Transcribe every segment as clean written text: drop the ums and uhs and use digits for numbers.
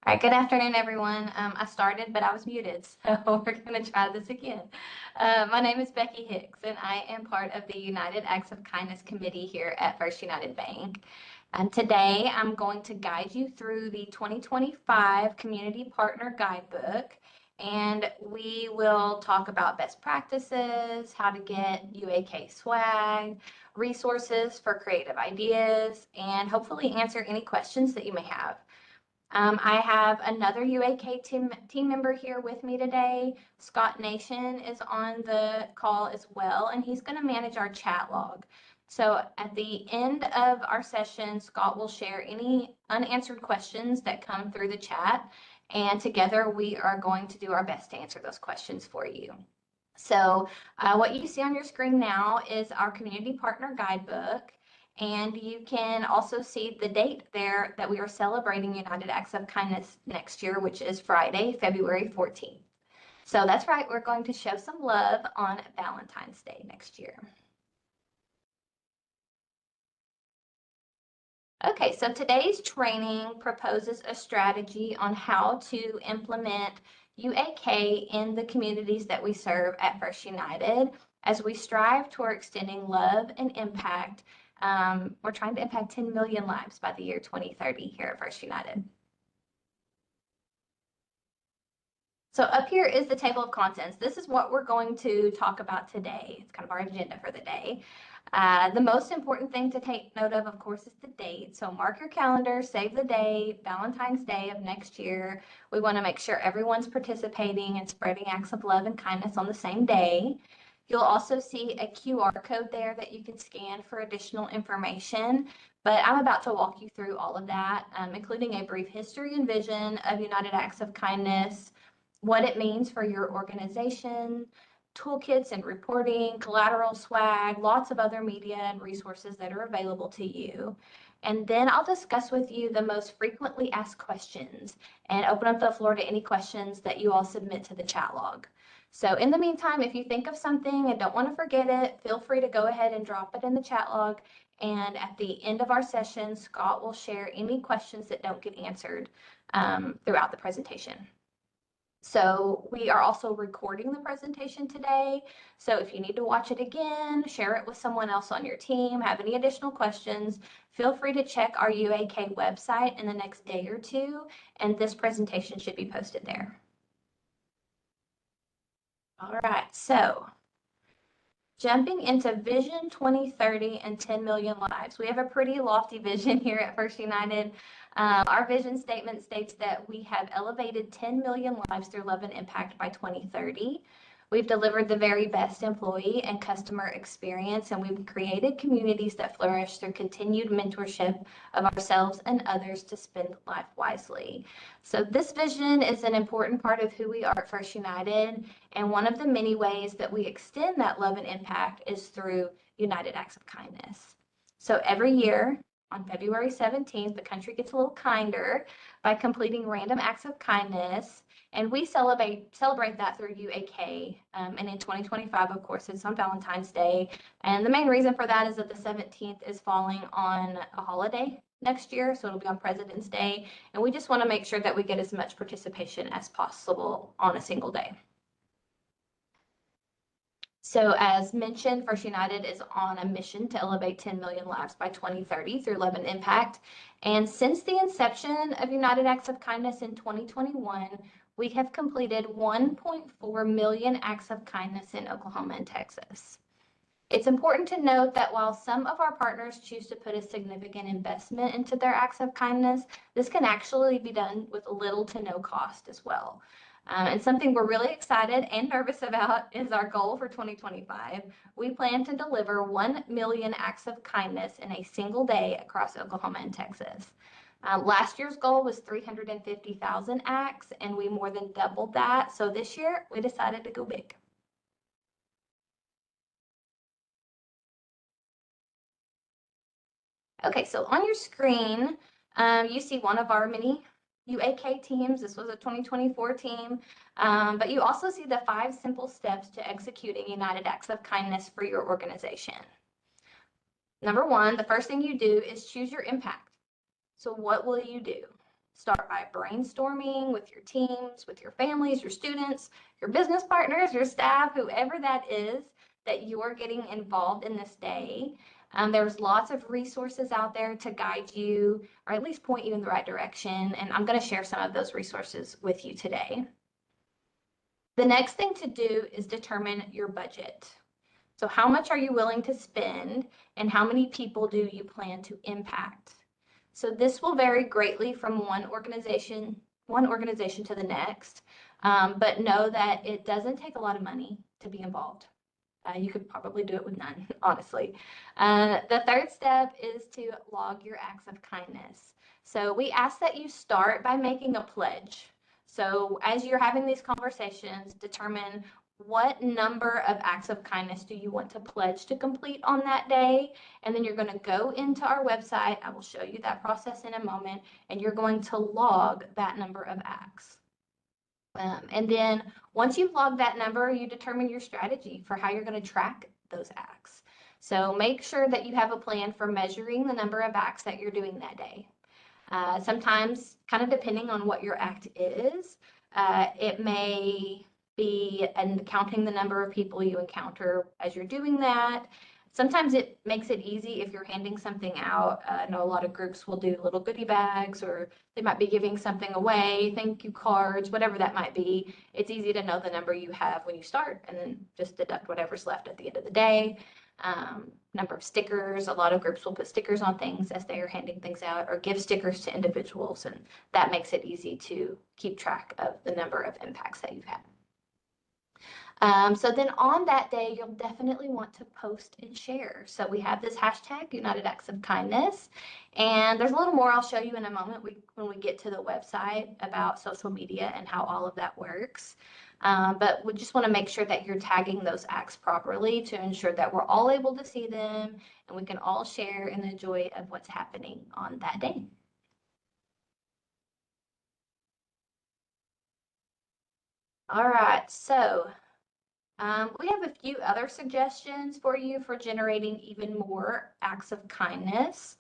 All right, good afternoon, everyone. I started, but I was muted, so we're going to try this again. My name is Becky Hicks, and I am part of the United Acts of Kindness Committee here at First United Bank. And today, I'm going to guide you through the 2025 Community Partner Guidebook, and we will talk about best practices, how to get UAK swag, resources for creative ideas, and hopefully answer any questions that you may have. I have another UAK team member here with me today. Scott Nation is on the call as well, and he's going to manage our chat log. So at the end of our session, Scott will share any unanswered questions that come through the chat, and together we are going to do our best to answer those questions for you. So what you see on your screen now is our Community Partner Guidebook. And you can also see the date there that we are celebrating United Acts of Kindness next year, which is Friday, February 14th. So that's right, we're going to show some love on Valentine's Day next year. Okay, so today's training proposes a strategy on how to implement UAK in the communities that we serve at First United as we strive toward extending love and impact. We're trying to impact 10 million lives by the year 2030 here at First United. So up here is the table of contents. This is what we're going to talk about today. It's kind of our agenda for the day. The most important thing to take note of course, is the date. So mark your calendar, save the day, Valentine's Day of next year. We want to make sure everyone's participating and spreading acts of love and kindness on the same day. You'll also see a QR code there that you can scan for additional information, but I'm about to walk you through all of that, including a brief history and vision of United Acts of Kindness, what it means for your organization, toolkits and reporting, collateral swag, lots of other media and resources that are available to you. And then I'll discuss with you the most frequently asked questions and open up the floor to any questions that you all submit to the chat log. So in the meantime, if you think of something and don't want to forget it, feel free to go ahead and drop it in the chat log. And at the end of our session, Scott will share any questions that don't get answered throughout the presentation. So we are also recording the presentation today. So if you need to watch it again, share it with someone else on your team, have any additional questions, feel free to check our UAK website in the next day or two, and this presentation should be posted there. All right, so jumping into Vision 2030 and 10 million lives. We have a pretty lofty vision here at First United. Our vision statement states that we have elevated 10 million lives through love and impact by 2030. We've delivered the very best employee and customer experience, and we've created communities that flourish through continued mentorship of ourselves and others to spend life wisely. So this vision is an important part of who we are at First United, and one of the many ways that we extend that love and impact is through United Acts of Kindness. So every year, on February 17th, the country gets a little kinder by completing random acts of kindness, and we celebrate that through UAK. And in 2025, of course, it's on Valentine's Day. And the main reason for that is that the 17th is falling on a holiday next year, so it'll be on President's Day. And we just want to make sure that we get as much participation as possible on a single day. So as mentioned, First United is on a mission to elevate 10 million lives by 2030 through love and impact. And since the inception of United Acts of Kindness in 2021, we have completed 1.4 million acts of kindness in Oklahoma and Texas. It's important to note that while some of our partners choose to put a significant investment into their acts of kindness, this can actually be done with little to no cost as well. And something we're really excited and nervous about is our goal for 2025. We plan to deliver 1 million acts of kindness in a single day across Oklahoma and Texas. Last year's goal was 350,000 acts, and we more than doubled that. So this year, we decided to go big. Okay, so on your screen, you see one of our many UAK teams. This was a 2024 team, but you also see the 5 simple steps to executing United Acts of Kindness for your organization. Number 1, the first thing you do is choose your impact. So what will you do? start by brainstorming with your teams, with your families, your students, your business partners, your staff, whoever that is that you're getting involved in this day. There's lots of resources out there to guide you or at least point you in the right direction. And I'm going to share some of those resources with you today. The next thing to do is determine your budget. So how much are you willing to spend and how many people do you plan to impact? So this will vary greatly from one organization to the next, but know that it doesn't take a lot of money to be involved. You could probably do it with none, honestly. The third step is to log your acts of kindness. So we ask that you start by making a pledge. So as you're having these conversations, determine what number of acts of kindness do you want to pledge to complete on that day. And then you're going to go into our website. I will show you that process in a moment. And you're going to log that number of acts. And then once you've logged that number, you determine your strategy for how you're going to track those acts. So make sure that you have a plan for measuring the number of acts that you're doing that day. Sometimes, kind of depending on what your act is, it may be counting the number of people you encounter as you're doing that. Sometimes it makes it easy if you're handing something out. I know a lot of groups will do little goodie bags, or they might be giving something away, thank you cards, whatever that might be. It's easy to know the number you have when you start and then just deduct whatever's left at the end of the day. Number of stickers. A lot of groups will put stickers on things as they are handing things out or give stickers to individuals, and that makes it easy to keep track of the number of impacts that you've had. So then on that day, you'll definitely want to post and share. So we have this hashtag, United Acts of Kindness, and there's a little more I'll show you in a moment when we get to the website about social media and how all of that works. But we just want to make sure that you're tagging those acts properly to ensure that we're all able to see them and we can all share in the joy of what's happening on that day. All right, so we have a few other suggestions for you for generating even more acts of kindness.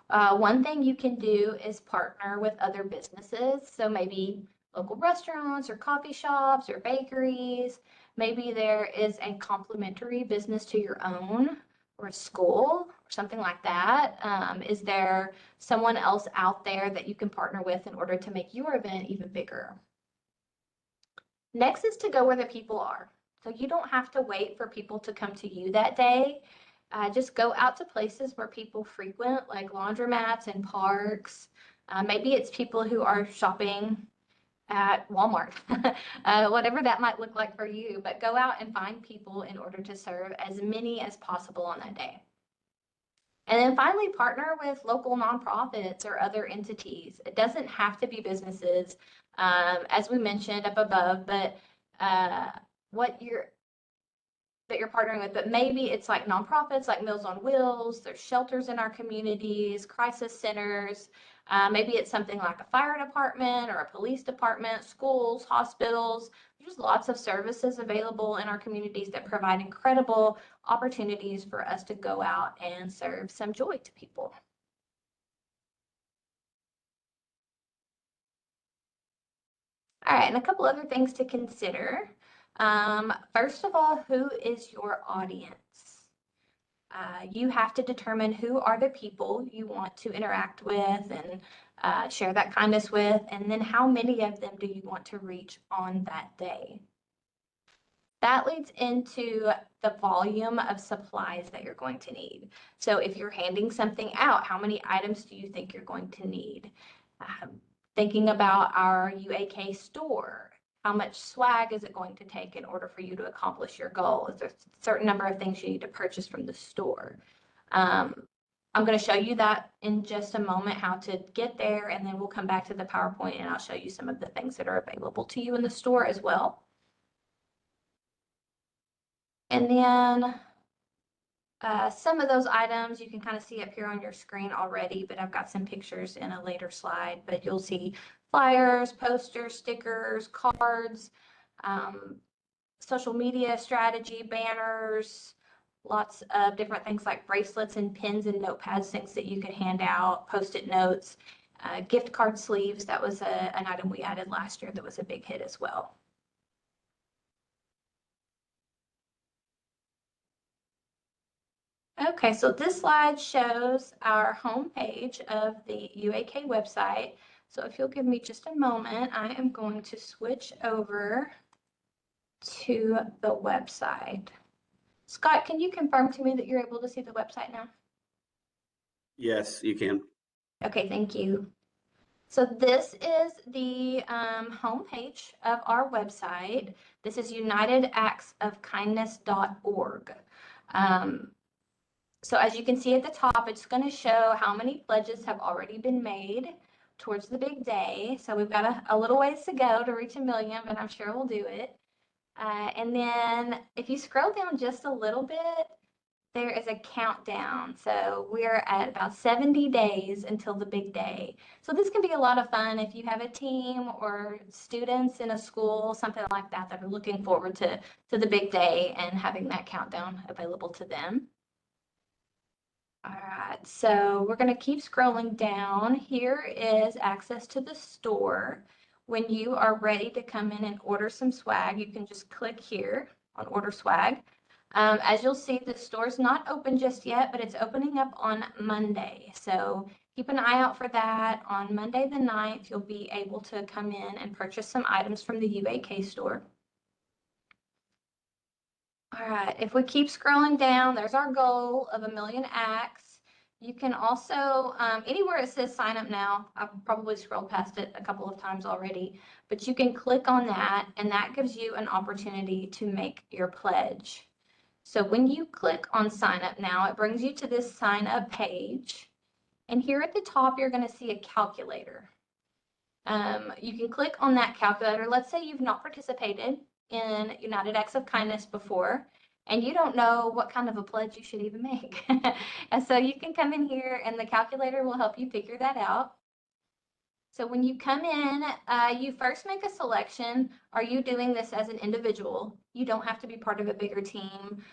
One thing you can do is partner with other businesses. So maybe local restaurants or coffee shops or bakeries. Maybe there is a complementary business to your own or a school or something like that. Is there someone else out there that you can partner with in order to make your event even bigger? Next is to go where the people are. So you don't have to wait for people to come to you that day. Just go out to places where people frequent, like laundromats and parks. Maybe it's people who are shopping at Walmart, whatever that might look like for you. But go out and find people in order to serve as many as possible on that day. And then finally, partner with local nonprofits or other entities. It doesn't have to be businesses, as we mentioned up above, but what you're partnering with, but maybe it's like nonprofits like Meals on Wheels. There's shelters in our communities, crisis centers. Maybe it's something like a fire department or a police department, schools, hospitals. There's lots of services available in our communities that provide incredible opportunities for us to go out and serve some joy to people. All right, and a couple other things to consider. First of all, who is your audience? You have to determine who are the people you want to interact with and share that kindness with, and then how many of them do you want to reach on that day? That leads into the volume of supplies that you're going to need. So if you're handing something out, how many items do you think you're going to need? Thinking about our UAK store, how much swag is it going to take in order for you to accomplish your goal? Is there a certain number of things you need to purchase from the store? I'm going to show you that in just a moment, how to get there, and then we'll come back to the PowerPoint and I'll show you some of the things that are available to you in the store as well. And then some of those items you can kind of see up here on your screen already, but I've got some pictures in a later slide. But you'll see flyers, posters, stickers, cards, social media strategy, banners, lots of different things like bracelets and pins and notepads, things that you can hand out, Post-it notes. Gift card sleeves, that was an item we added last year that was a big hit as well. Okay, so this slide shows our homepage of the UAK website. So if you'll give me just a moment, I am going to switch over to the website. Scott, can you confirm to me that you're able to see the website now? Yes, you can. Okay, thank you. So this is the homepage of our website. This is unitedactsofkindness.org. So as you can see at the top, it's going to show how many pledges have already been made towards the big day. So we've got a little ways to go to reach 1 million, but I'm sure we'll do it. And then if you scroll down just a little bit, there is a countdown. So we're at about 70 days until the big day. So this can be a lot of fun if you have a team or students in a school, something like that, that are looking forward to the big day and having that countdown available to them. All right, so we're going to keep scrolling down. Here is access to the store. When you are ready to come in and order some swag, you can just click here on order swag. As you'll see, the store's not open just yet, but it's opening up on Monday. So keep an eye out for that. On Monday the 9th, you'll be able to come in and purchase some items from the UAK store. All right, if we keep scrolling down, there's our goal of 1 million acts. You can also, anywhere it says sign up now, I've probably scrolled past it a couple of times already, but you can click on that and that gives you an opportunity to make your pledge. So when you click on sign up now, it brings you to this sign up page. And here at the top, you're going to see a calculator. You can click on that calculator. Let's say you've not participated in United Acts of Kindness before, and you don't know what kind of a pledge you should even make. And so you can come in here and the calculator will help you figure that out. So when you come in, you first make a selection. Are you doing this as an individual? You don't have to be part of a bigger team.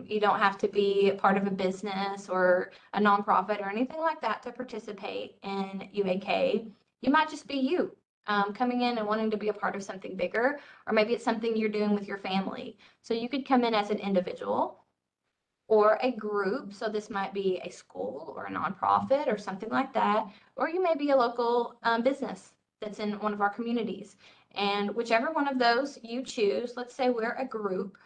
You don't have to be part of a business or a nonprofit or anything like that to participate in UAK. You might just be you coming in and wanting to be a part of something bigger, or maybe it's something you're doing with your family. So you could come in as an individual or a group. So this might be a school or a nonprofit or something like that. Or you may be a local business that's in one of our communities. And whichever one of those you choose, let's say we're a group,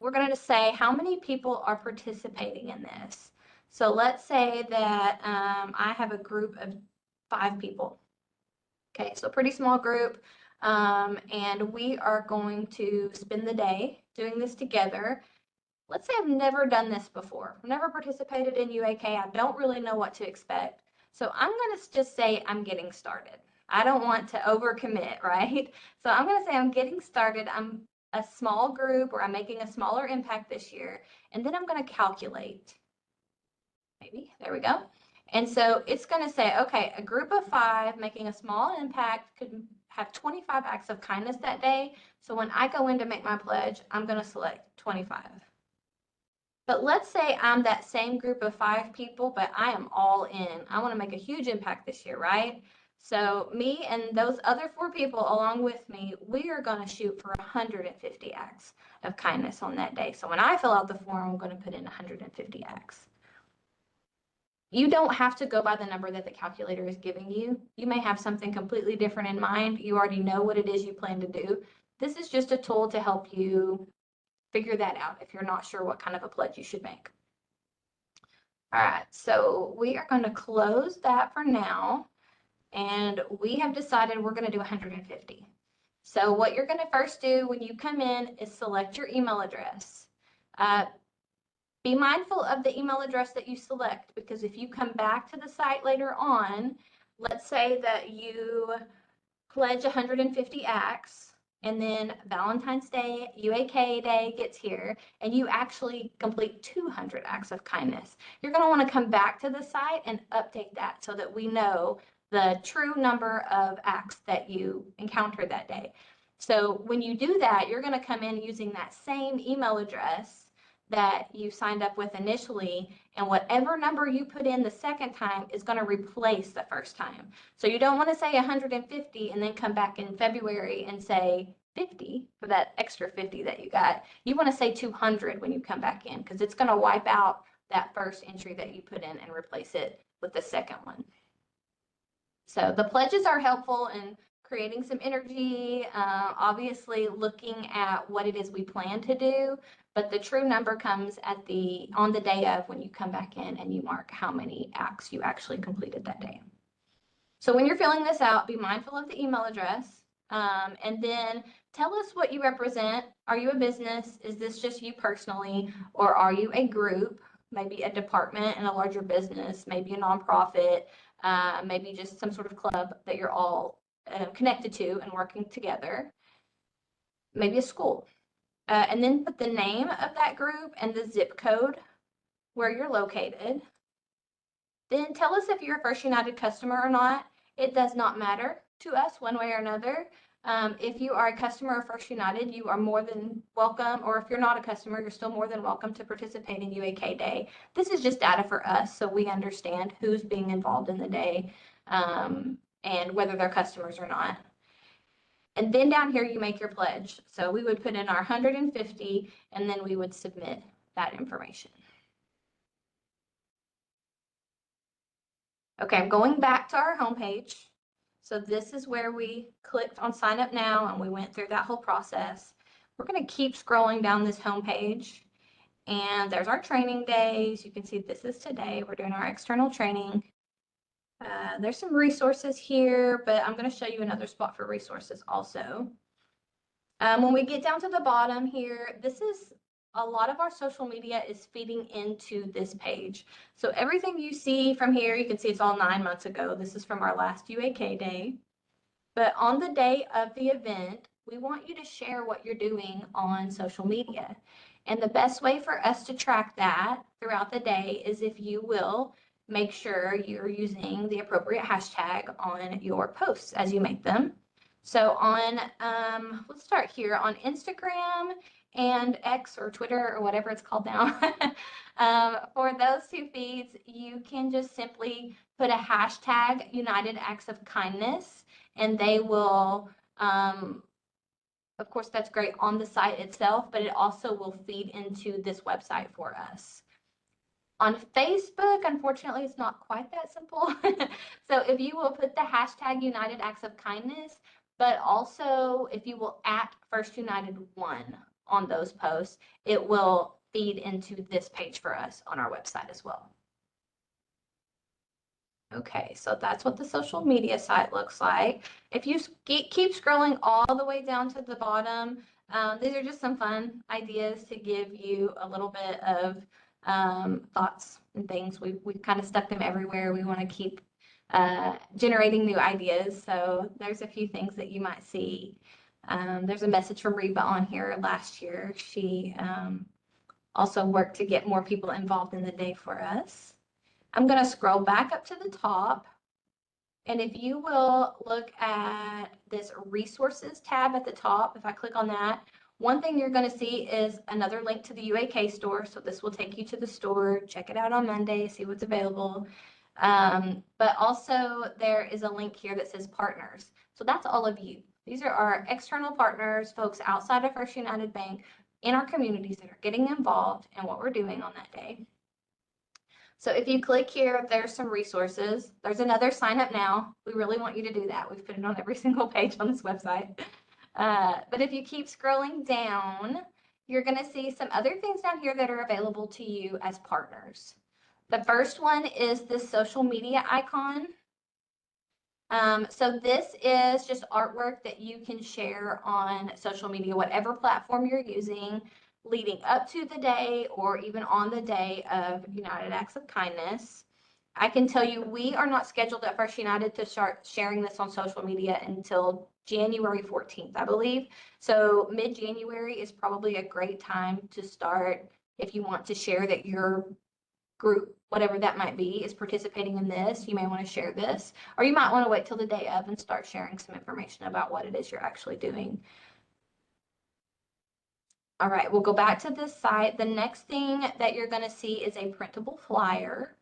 we're going to say how many people are participating in this. So let's say that I have a group of 5 people. Okay, so pretty small group. And we are going to spend the day doing this together. Let's say I've never done this before. I've never participated in UAK. I don't really know what to expect. So I'm going to just say I'm getting started. I don't want to overcommit, right? So I'm going to say I'm getting started. I'm a small group, or I'm making a smaller impact this year. And then I'm going to calculate. Maybe, there we go. And so it's going to say, okay, a group of 5 making a small impact could have 25 acts of kindness that day. So when I go in to make my pledge, I'm going to select 25. But let's say I'm that same group of 5 people, but I am all in. I want to make a huge impact this year, right? So me and those other 4 people along with me, we are going to shoot for 150 acts of kindness on that day. So when I fill out the form, I'm going to put in 150 acts. You don't have to go by the number that the calculator is giving you. You may have something completely different in mind. You already know what it is you plan to do. This is just a tool to help you figure that out if you're not sure what kind of a pledge you should make. All right, so we are going to close that for now, and we have decided we're going to do 150. So what you're going to first do when you come in is select your email address. Be mindful of the email address that you select, because if you come back to the site later on, let's say that you pledge 150 acts, and then Valentine's Day, UAK Day gets here, and you actually complete 200 acts of kindness. You're going to want to come back to the site and update that so that we know the true number of acts that you encountered that day. So when you do that, you're going to come in using that same email address that you signed up with initially, and whatever number you put in the second time is going to replace the first time. So you don't want to say 150 and then come back in February and say 50 for that extra 50 that you got. You want to say 200 when you come back in, because it's going to wipe out that first entry that you put in and replace it with the second one. So the pledges are helpful in creating some energy, obviously looking at what it is we plan to do, but the true number comes at on the day of, when you come back in and you mark how many acts you actually completed that day. So when you're filling this out, be mindful of the email address, and then tell us what you represent. Are you a business? Is this just you personally, or are you a group, maybe a department in a larger business, maybe a nonprofit, maybe just some sort of club that you're all connected to and working together, maybe a school. And then put the name of that group and the zip code where you're located. Then tell us if you're a First United customer or not. It does not matter to us one way or another. If you are a customer of First United, you are more than welcome, or if you're not a customer, you're still more than welcome to participate in UAK Day. This is just data for us, so we understand who's being involved in the day, and whether they're customers or not. And then down here, you make your pledge. So we would put in our 150, and then we would submit that information. Okay, I'm going back to our homepage. So this is where we clicked on sign up now, and we went through that whole process. We're going to keep scrolling down this homepage, and there's our training days. You can see this is today. We're doing our external training. There's some resources here, but I'm going to show you another spot for resources also. When we get down to the bottom here, this is a lot of our social media is feeding into this page. So everything you see from here, you can see it's all 9 months ago. This is from our last UAK day. But on the day of the event, we want you to share what you're doing on social media. And the best way for us to track that throughout the day is if you will make sure you're using the appropriate hashtag on your posts as you make them. So on, let's start here on Instagram and X or Twitter or whatever it's called now. For those two feeds, you can just simply put a hashtag United Acts of Kindness, and they will, of course, that's great on the site itself, but it also will feed into this website for us. On Facebook, unfortunately, it's not quite that simple. So if you will put the hashtag United Acts of Kindness, but also if you will @ First United 1 on those posts, it will feed into this page for us on our website as well. Okay, so that's what the social media site looks like. If you keep scrolling all the way down to the bottom, these are just some fun ideas to give you a little bit of thoughts and things. We've kind of stuck them everywhere. We want to keep generating new ideas. So there's a few things that you might see. There's a message from Reba on here last year. She also worked to get more people involved in the day for us. I'm going to scroll back up to the top. And if you will look at this resources tab at the top, if I click on that, one thing you're going to see is another link to the UAK store. So this will take you to the store. Check it out on Monday, see what's available. But also there is a link here that says partners. So that's all of you. These are our external partners, folks outside of First United Bank in our communities that are getting involved in what we're doing on that day. So if you click here, there's some resources. There's another sign up now. We really want you to do that. We've put it on every single page on this website. But if you keep scrolling down, you're going to see some other things down here that are available to you as partners. The first one is this social media icon. So this is just artwork that you can share on social media, whatever platform you're using, leading up to the day or even on the day of United Acts of Kindness. I can tell you we are not scheduled at First United to start sharing this on social media until January 14th, I believe. So mid-January is probably a great time to start if you want to share that your group, whatever that might be, is participating in this. You may want to share this, or you might want to wait till the day of and start sharing some information about what it is you're actually doing. All right, we'll go back to this site. The next thing that you're going to see is a printable flyer.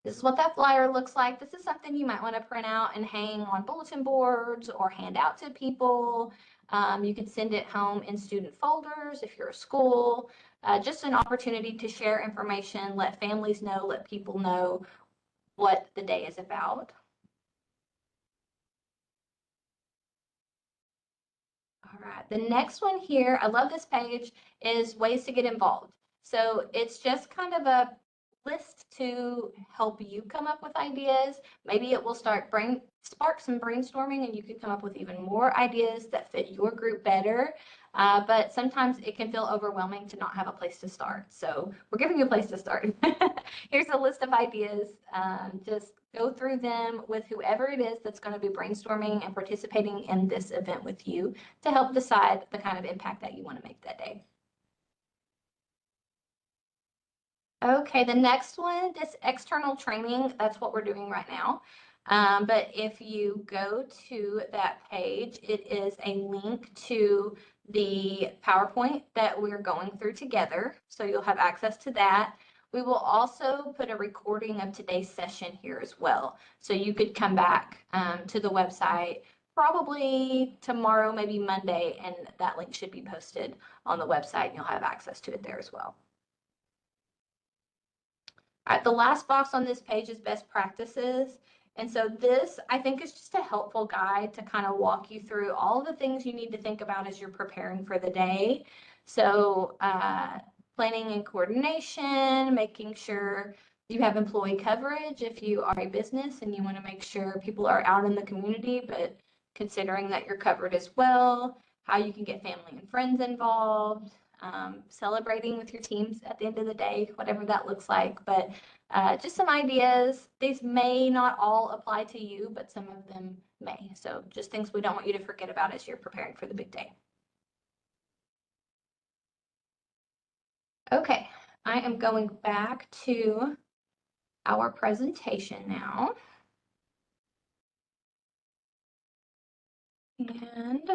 This is what that flyer looks like. This is something you might want to print out and hang on bulletin boards or hand out to people. You can send it home in student folders if you're a school. Just an opportunity to share information, let families know, let people know what the day is about. All right, the next one here, I love this page, is ways to get involved. So it's just kind of a list to help you come up with ideas. Maybe it will spark some brainstorming and you can come up with even more ideas that fit your group better. But sometimes it can feel overwhelming to not have a place to start. So we're giving you a place to start. Here's a list of ideas. Just go through them with whoever it is that's going to be brainstorming and participating in this event with you to help decide the kind of impact that you want to make that day. Okay, the next one, this external training, that's what we're doing right now. But if you go to that page, it is a link to the PowerPoint that we're going through together. So you'll have access to that. We will also put a recording of today's session here as well. So you could come back to the website probably tomorrow, maybe Monday, and that link should be posted on the website and you'll have access to it there as well. All right, the last box on this page is best practices. And so this, I think, is just a helpful guide to kind of walk you through all the things you need to think about as you're preparing for the day. So planning and coordination, making sure you have employee coverage if you are a business and you want to make sure people are out in the community, but considering that you're covered as well, how you can get family and friends involved, celebrating with your teams at the end of the day, whatever that looks like. But just some ideas. These may not all apply to you, but some of them may. So just things we don't want you to forget about as you're preparing for the big day. Okay, I am going back to our presentation now. And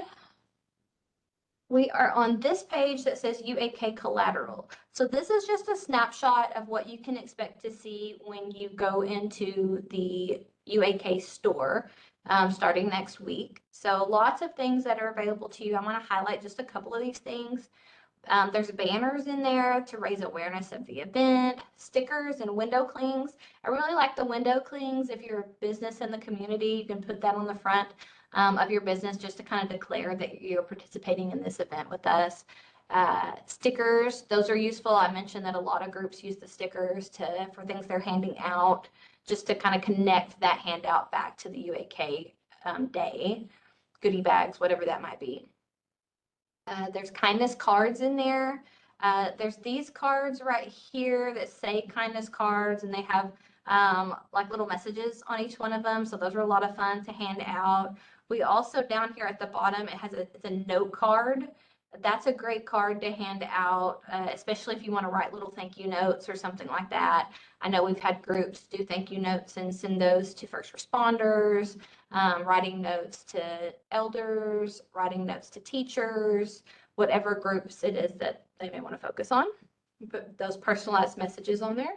we are on this page that says UAK collateral. So this is just a snapshot of what you can expect to see when you go into the UAK store starting next week. So lots of things that are available to you. I'm going to highlight just a couple of these things. There's banners in there to raise awareness of the event, stickers and window clings. I really like the window clings. If you're a business in the community, you can put that on the front of your business just to kind of declare that you're participating in this event with us. Stickers, those are useful. I mentioned that a lot of groups use the stickers for things they're handing out, just to kind of connect that handout back to the UAK day, goodie bags, whatever that might be. There's kindness cards in there. There's these cards right here that say kindness cards, and they have like little messages on each one of them. So those are a lot of fun to hand out. We also, down here at the bottom, it's a note card. That's a great card to hand out, especially if you want to write little thank you notes or something like that. I know we've had groups do thank you notes and send those to first responders, writing notes to elders, writing notes to teachers, whatever groups it is that they may want to focus on. You put those personalized messages on there.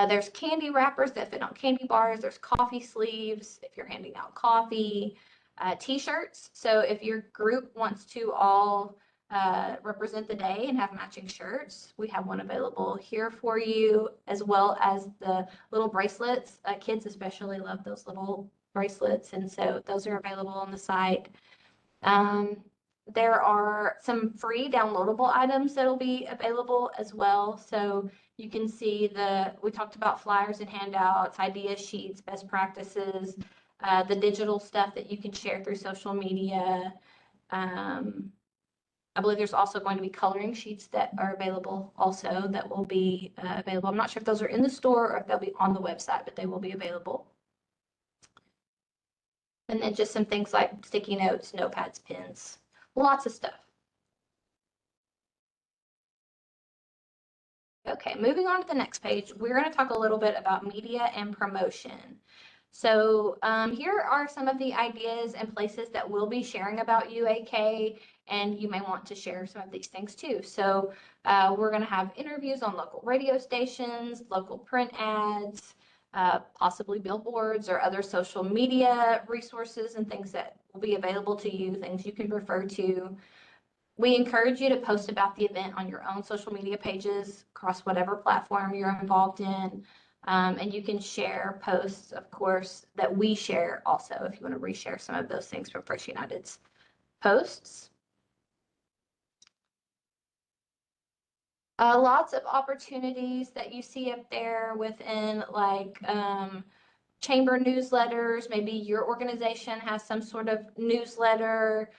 There's candy wrappers that fit on candy bars. There's coffee sleeves if you're handing out coffee. T-shirts. So if your group wants to all represent the day and have matching shirts, we have one available here for you, as well as the little bracelets. Kids especially love those little bracelets, and so those are available on the site. There are some free downloadable items that'll be available as well. So you can see we talked about flyers and handouts, idea sheets, best practices, the digital stuff that you can share through social media. I believe there's also going to be coloring sheets that are available also that will be available. I'm not sure if those are in the store or if they'll be on the website, but they will be available. And then just some things like sticky notes, notepads, pens, lots of stuff. Okay, moving on to the next page, we're going to talk a little bit about media and promotion. So here are some of the ideas and places that we'll be sharing about UAK, and you may want to share some of these things too. So we're going to have interviews on local radio stations, local print ads, possibly billboards or other social media resources and things that will be available to you, things you can refer to. We encourage you to post about the event on your own social media pages across whatever platform you're involved in. And you can share posts, of course, that we share also if you want to reshare some of those things from First United's posts. Lots of opportunities that you see up there within like chamber newsletters. Maybe your organization has some sort of newsletter,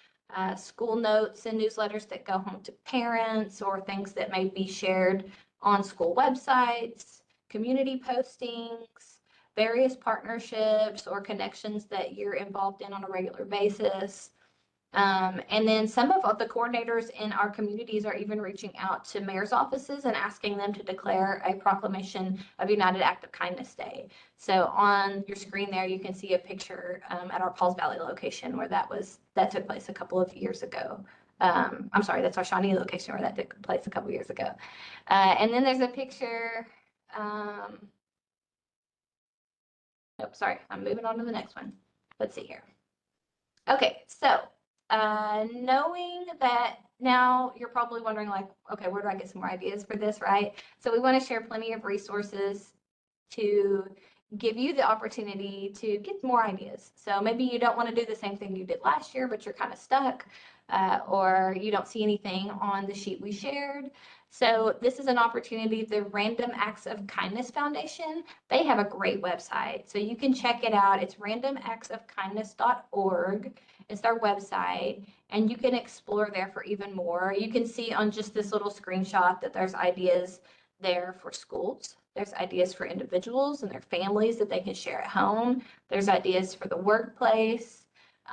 school notes and newsletters that go home to parents, or things that may be shared on school websites, community postings, various partnerships or connections that you're involved in on a regular basis. And then some of the coordinators in our communities are even reaching out to mayor's offices and asking them to declare a proclamation of United Act of Kindness Day. So on your screen there, you can see a picture at our Pauls Valley location where that took place a couple of years ago. I'm sorry, that's our Shawnee location where that took place a couple of years ago. And then there's a picture. Nope, sorry, I'm moving on to the next one. Let's see here. Okay, so knowing that now you're probably wondering like, okay, where do I get some more ideas for this, right? So we want to share plenty of resources to give you the opportunity to get more ideas. So maybe you don't want to do the same thing you did last year, but you're kind of stuck, or you don't see anything on the sheet we shared. So this is an opportunity. The Random Acts of Kindness Foundation, they have a great website. So you can check it out. It's randomactsofkindness.org. It's their website, and you can explore there for even more. You can see on just this little screenshot that there's ideas there for schools. There's ideas for individuals and their families that they can share at home. There's ideas for the workplace.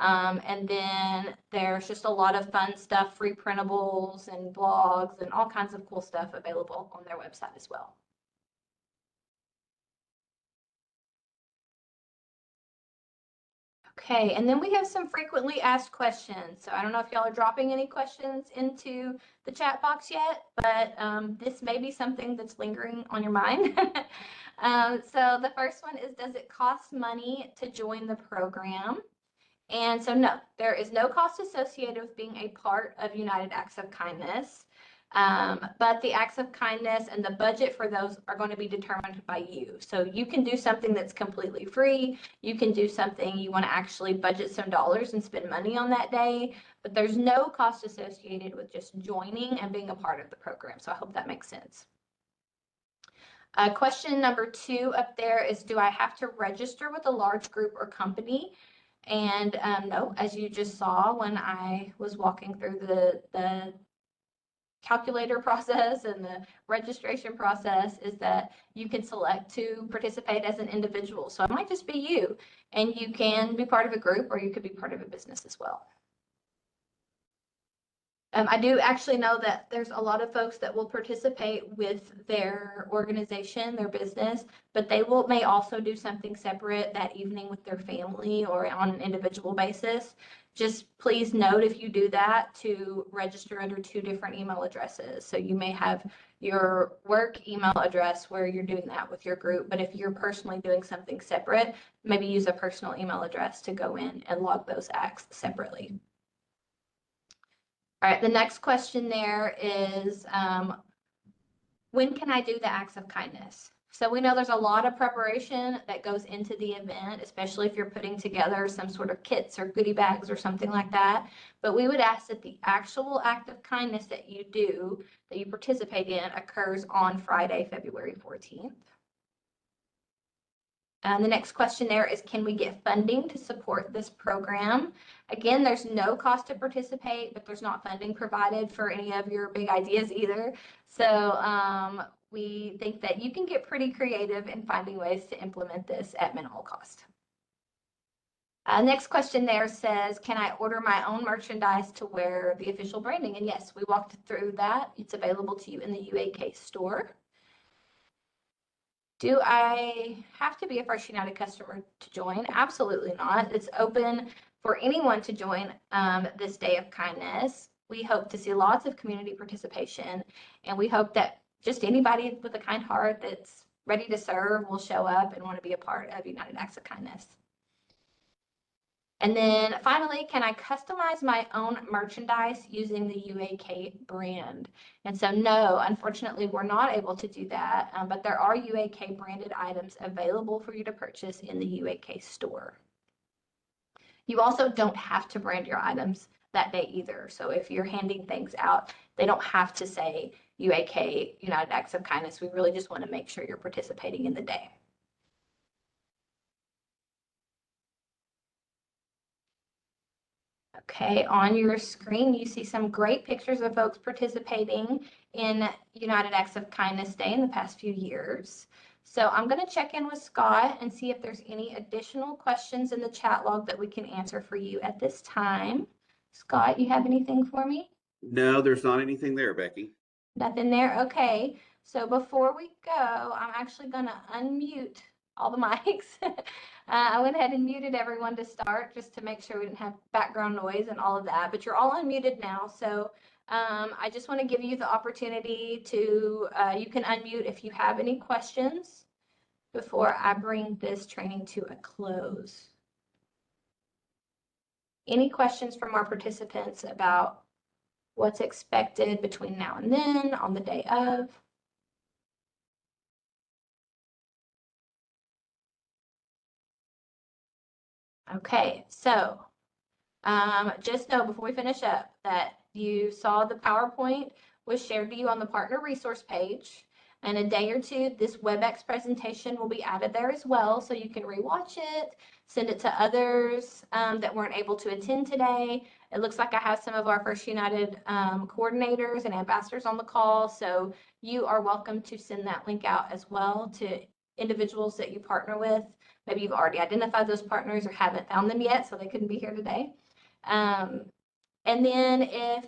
And then there's just a lot of fun stuff, free printables and blogs and all kinds of cool stuff available on their website as well. Okay, and then we have some frequently asked questions. So I don't know if y'all are dropping any questions into the chat box yet, but this may be something that's lingering on your mind. So the first one is, does it cost money to join the program? And so no, there is no cost associated with being a part of United Acts of Kindness. But the acts of kindness and the budget for those are going to be determined by you. So you can do something that's completely free. You can do something you want to actually budget some dollars and spend money on that day, but there's no cost associated with just joining and being a part of the program. So I hope that makes sense. Question number 2 up there is, do I have to register with a large group or company? And no, as you just saw when I was walking through the calculator process and the registration process, is that you can select to participate as an individual. So it might just be you, and you can be part of a group, or you could be part of a business as well. I do actually know that there's a lot of folks that will participate with their organization, their business, but they may also do something separate that evening with their family or on an individual basis. Just please note, if you do that, to register under 2 different email addresses. So you may have your work email address where you're doing that with your group, but if you're personally doing something separate, maybe use a personal email address to go in and log those acts separately. All right, the next question there is, when can I do the acts of kindness? So we know there's a lot of preparation that goes into the event, especially if you're putting together some sort of kits or goodie bags or something like that. But we would ask that the actual act of kindness that you do, that you participate in, occurs on Friday, February 14th. And the next question there is, can we get funding to support this program? Again, there's no cost to participate, but there's not funding provided for any of your big ideas either. So we think that you can get pretty creative in finding ways to implement this at minimal cost. Next question there says, can I order my own merchandise to wear the official branding? And yes, we walked through that. It's available to you in the UAK store. Do I have to be a First United customer to join? Absolutely not. It's open for anyone to join this Day of Kindness. We hope to see lots of community participation, and we hope that just anybody with a kind heart that's ready to serve will show up and want to be a part of United Acts of Kindness. And then finally, can I customize my own merchandise using the UAK brand? And so no, unfortunately, we're not able to do that, but there are UAK branded items available for you to purchase in the UAK store. You also don't have to brand your items that day either. So if you're handing things out, they don't have to say UAK, United Acts of Kindness. We really just want to make sure you're participating in the day. Okay, on your screen, you see some great pictures of folks participating in United Acts of Kindness Day in the past few years. So I'm going to check in with Scott and see if there's any additional questions in the chat log that we can answer for you at this time. Scott, you have anything for me? No, there's not anything there, Becky. Nothing there? Okay. So before we go, I'm actually going to unmute all the mics. I went ahead and muted everyone to start just to make sure we didn't have background noise and all of that, but you're all unmuted now. So I just want to give you the opportunity to, you can unmute if you have any questions before I bring this training to a close. Any questions from our participants about what's expected between now and then on the day of? Okay, so just know before we finish up that you saw the PowerPoint was shared to you on the partner resource page. In a day or two, this WebEx presentation will be added there as well, so you can rewatch it, send it to others that weren't able to attend today. It looks like I have some of our First United coordinators and ambassadors on the call, so you are welcome to send that link out as well to individuals that you partner with. Maybe you've already identified those partners or haven't found them yet, so they couldn't be here today. And then if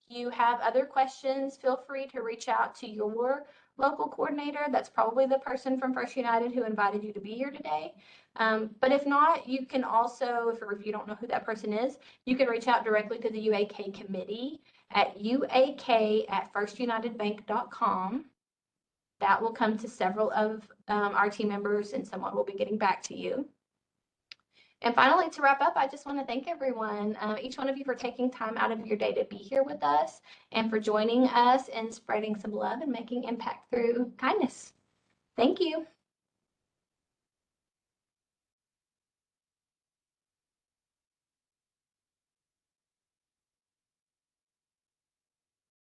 you have other questions, feel free to reach out to your local coordinator. That's probably the person from First United who invited you to be here today. But if not, you can also, if you don't know who that person is, you can reach out directly to the UAK committee at uak@firstunitedbank.com. That will come to several of our team members, and someone will be getting back to you. And finally, to wrap up, I just want to thank everyone, each one of you, for taking time out of your day to be here with us and for joining us and spreading some love and making impact through kindness. Thank you.